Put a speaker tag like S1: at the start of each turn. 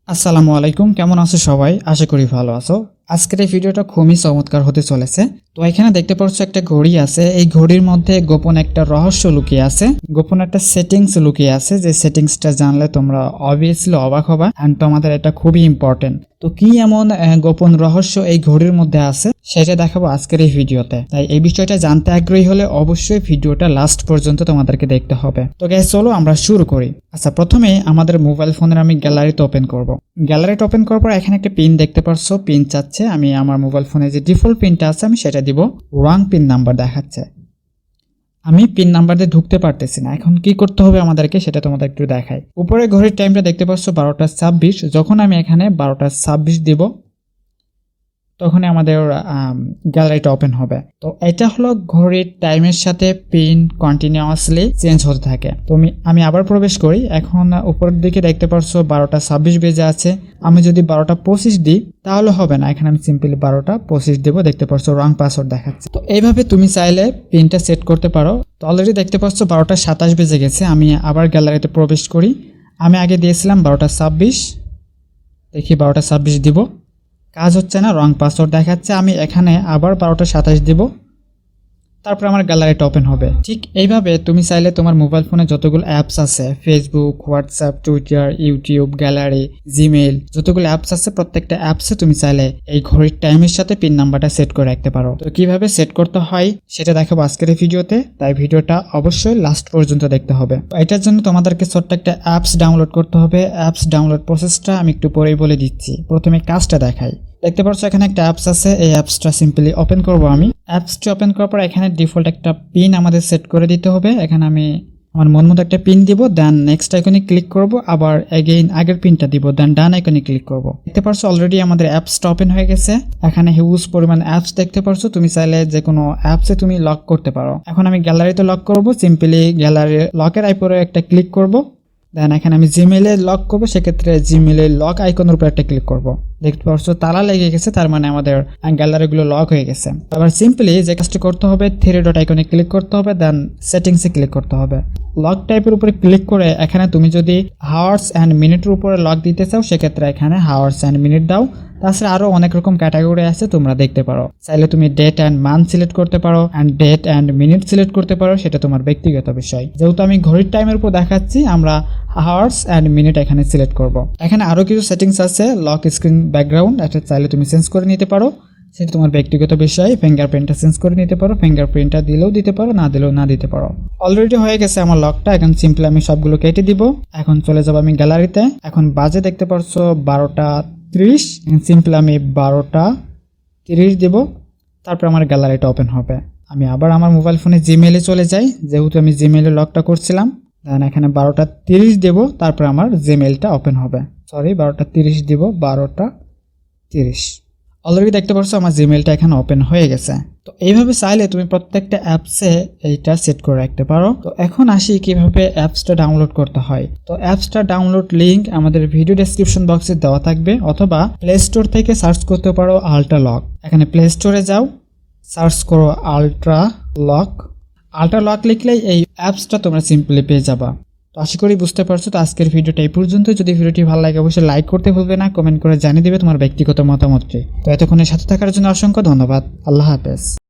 S1: আসসালামু আলাইকুম, কেমন আছো সবাই? আশা করি ভালো আছো। আজকের এই ভিডিওটা খুবই চমৎকার হতে চলেছে। তো এখানে দেখতে পাচ্ছ একটা ঘড়ি আছে। এই ঘড়ির মধ্যে গোপন একটা রহস্য লুকিয়ে আছে, গোপন একটা সেটিংস লুকিয়ে আছে, যে সেটিংসটা জানলে তোমরা অবভিয়াসলি অবাক হবা এন্ড তোমাদের এটা খুবই ইম্পর্টেন্ট। তো কি এমন গোপন রহস্য এই ঘড়ির মধ্যে আছে সেটা দেখাবো আজকের এই ভিডিওতে। তাই এই বিষয়টা জানতে আগ্রহী হলে অবশ্যই ভিডিওটা লাস্ট পর্যন্ত তোমাদেরকে দেখতে হবে। তো গাইস চলো আমরা শুরু করি। আচ্ছা, প্রথমে আমাদের মোবাইল ফোনের আমি গ্যালারিতে ওপেন করব। গ্যালারিতে ওপেন করার পর এখানে একটা পিন দেখতে পারছো, পিন চাচ্ছে। আমি আমার মোবাইল ফোনে যে ডিফল্ট পিনটা আছে আমি সেটা দিব। রং পিন নাম্বার দেখাচ্ছে, আমি পিন নাম্বার দিয়ে ঢুকতে পারতেছি না। এখন কি করতে হবে আমাদেরকে সেটা তোমাদের একটু দেখাই। উপরে ঘড়ির টাইমটা দেখতে পাচ্ছ 12:26। যখন আমি এখানে 12:26 দিব তখনই আমাদের গ্যালারিটা ওপেন হবে। তো এটা হলো ঘড়ির টাইমের সাথে পিন কন্টিনিউয়াসলি চেঞ্জ হতে থাকে। তো আমি আবার প্রবেশ করি। এখন উপরের দিকে দেখতে পাচ্ছো 12:26 বেজে আছে। আমি যদি 12:25 দিই তাহলে হবে না। এখানে আমি সিম্পলি 12:25 দেবো। দেখতে পাচ্ছ রং পাসওয়ার্ড দেখাচ্ছে। তো এইভাবে তুমি চাইলে পিনটা সেট করতে পারো। তো অলরেডি দেখতে পাচ্ছ 12:27 বেজে গেছে। আমি আবার গ্যালারিতে প্রবেশ করি। আমি আগে দিয়েছিলাম 12:26, দেখি 12:26 দিব, কাজ হচ্ছে না, রং পাসওয়ার্ড দেখাচ্ছে। আমি এখানে আবার 12:27 দিব, তারপর আমার গ্যালারিটা ওপেন হবে। ঠিক এইভাবে তুমি চাইলে তোমার মোবাইল ফোনে যতগুলো অ্যাপস আছে, Facebook, WhatsApp, Twitter, YouTube, gallery, Gmail, যতগুলো অ্যাপস আছে প্রত্যেকটা অ্যাপসে তুমি চাইলে এই ঘড়ির টাইমের সাথে পিন নাম্বারটা সেট করে রাখতে পারো। তো কিভাবে সেট করতে হয় সেটা দেখাবো আজকের এই ভিডিওতে, তাই ভিডিওটা অবশ্যই লাস্ট পর্যন্ত দেখতে হবে। এটার জন্য তোমাদেরকে ছোট্ট একটা অ্যাপস ডাউনলোড করতে হবে। অ্যাপস ডাউনলোড প্রসেসটা আমি একটু পরেই বলে দিচ্ছি, প্রথমে কাজটা দেখাই। দেখতে পাচ্ছ এখানে একটা অ্যাপস আছে, এই অ্যাপসটা সিম্পলি ওপেন করব। আমি অ্যাপসটি ওপেন করার পর এখানে ডিফল্ট একটা পিন আমাদের সেট করে দিতে হবে। এখানে আমি আমার মন মতো একটা পিন দিব, দেন নেক্সট আইকনে ক্লিক করব, আবার এগেইন আগের পিনটা দিব, দেন ডান আইকনে ক্লিক করব। দেখতে পাচ্ছ অলরেডি আমাদের অ্যাপসটা ওপেন হয়ে গেছে। এখানে হিউজ পরিমাণ অ্যাপস দেখতে পাচ্ছ। তুমি চাইলে যে কোনো অ্যাপসে তুমি লক করতে পারো। এখন আমি গ্যালারিতে লক করব, সিম্পলি গ্যালারি লকের আইকনে একটা ক্লিক করব, দেন এখানে আমি জিমেইলে লক করবো, সেক্ষেত্রে জিমেইলে লক আইকনের উপর একটা ক্লিক করব। দেখতে পাচ্ছ তালা লেগে গেছে, তার মানে আমাদের গ্যালারিগুলো লক হয়ে গেছে। আবার সিম্পলি যে কাজটি করতে হবে, থ্রি ডট আইকনে ক্লিক করতে হবে, দেন সেটিংসে ক্লিক করতে হবে। লক টাইপের উপরে ক্লিক করে এখানে তুমি যদি হাওয়ার্স অ্যান্ড মিনিটের উপরে লক দিতে চাও সেক্ষেত্রে এখানে হাওয়ার্স অ্যান্ড মিনিট দাও। তাছাড়া আরো অনেক রকম ক্যাটাগরি আছে, তোমরা দেখতে পারো। চাইলে তুমি ডেট অ্যান্ড মান্থ সিলেক্ট করতে পারো and date and minute select করতে পারো, সেটা তোমার ব্যক্তিগত বিষয়। যেহেতু আমি ঘড়ির টাইমের উপর দেখাচ্ছি, আমরা হাওয়ার্স অ্যান্ড মিনিট এখানে সিলেক্ট করব। এখানে আরো কিছু সেটিংস আছে, লক স্ক্রিন ব্যাকগ্রাউন্ড, এটা চাইলে তুমি চেঞ্জ করে নিতে পারো, সেটা তোমার ব্যক্তিগত বিষয়। ফিঙ্গারপ্রিন্টটা চেঞ্জ করে নিতে পারো, ফিঙ্গারপ্রিন্টটা দিলেও দিতে পারো, না দিলেও না দিতে পারো। অলরেডি হয়ে গেছে আমার লকটা। এখন সিম্পলি আমি সবগুলো কেটে দিব। এখন চলে যাবো আমি গ্যালারিতে। এখন বাজে দেখতে পারছো 12:30। সিম্পলি আমি 12:30 দেব, তারপর আমার গ্যালারিটা ওপেন হবে। আমি আবার আমার মোবাইল ফোনে জিমেইলে চলে যাই, যেহেতু আমি জিমেইলে লকটা করছিলাম। দেন এখানে 12:30 দেব, তারপর আমার জিমেইলটা ওপেন হবে। সরি, 12:30 দিব, 12:30। অলরেডি দেখতে পাচ্ছ আমার জিমেইলটা এখানে ওপেন হয়ে গেছে। তো এইভাবে চাইলে তুমি প্রত্যেকটা অ্যাপসে এইটা সেট করে রাখতে পারো। তো এখন আসি কিভাবে অ্যাপসটা ডাউনলোড করতে হয়। তো অ্যাপসটা ডাউনলোড লিংক আমাদের ভিডিও ডেসক্রিপশন বক্সে দেওয়া থাকবে, অথবা প্লে স্টোর থেকে সার্চ করতে পারো আল্ট্রা লক। এখানে প্লে স্টোরে যাও, সার্চ করো আল্ট্রা লক। আল্ট্রা লক লিখলেই এই অ্যাপসটা তোমরা সিম্পলি পেয়ে যাবা। তো আশা করি বুঝতে পারছো। তো আজকের ভিডিওটা এই পর্যন্ত। যদি ভিডিওটি ভালো লাগে অবশ্যই লাইক করতে ভুলবে না, কমেন্ট করে জানিয়ে দিবে তোমার ব্যক্তিগত মতামতটি। তো এতক্ষণের সাথে থাকার জন্য অসংখ্য ধন্যবাদ। আল্লাহ হাফেজ।